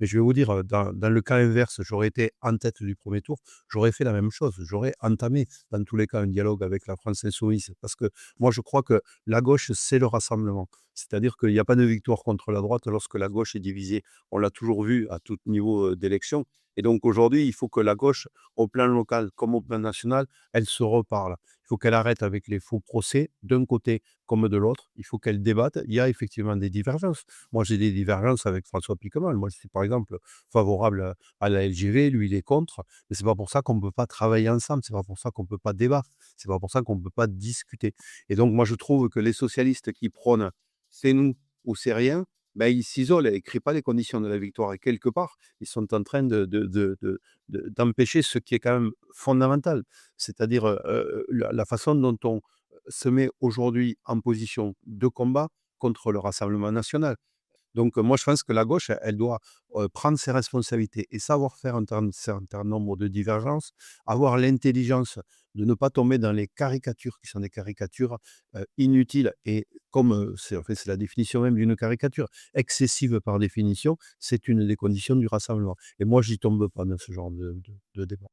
Mais je vais vous dire, dans le cas inverse, j'aurais été en tête du premier tour, j'aurais fait la même chose. J'aurais entamé, dans tous les cas, un dialogue avec la France insoumise parce que moi, je crois que la gauche, c'est le rassemblement. C'est-à-dire qu'il y a pas de victoire contre la droite lorsque la gauche est divisée. On l'a toujours vu à tout niveau, d'élection et donc aujourd'hui, il faut que la gauche, au plan local comme au plan national, elle se reparle. Il faut qu'elle arrête avec les faux procès, d'un côté comme de l'autre. Il faut qu'elle débatte. Il y a effectivement des divergences. Moi, j'ai des divergences avec François Piquemal. Moi, je suis, par exemple, favorable, à la LGV, lui, il est contre. Mais c'est pas pour ça qu'on ne peut pas travailler ensemble. C'est pas pour ça qu'on ne peut pas débattre. C'est pas pour ça qu'on ne peut pas discuter. Et donc moi, je trouve que les socialistes qui prônent: «C'est nous ou c'est rien», ben, ils s'isolent et ne créent pas les conditions de la victoire et quelque part, ils sont en train d'empêcher ce qui est quand même fondamental. C'est-à-dire, la façon dont on se met aujourd'hui en position de combat contre le Rassemblement national. Donc, moi, je pense que la gauche, elle doit, prendre ses responsabilités et savoir faire un certain nombre de divergences, avoir l'intelligence de ne pas tomber dans les caricatures qui sont des caricatures, inutiles et comme, c'est en fait, c'est la définition même d'une caricature, excessive par définition, c'est une des conditions du rassemblement et moi, j'y tombe pas dans ce genre de débat.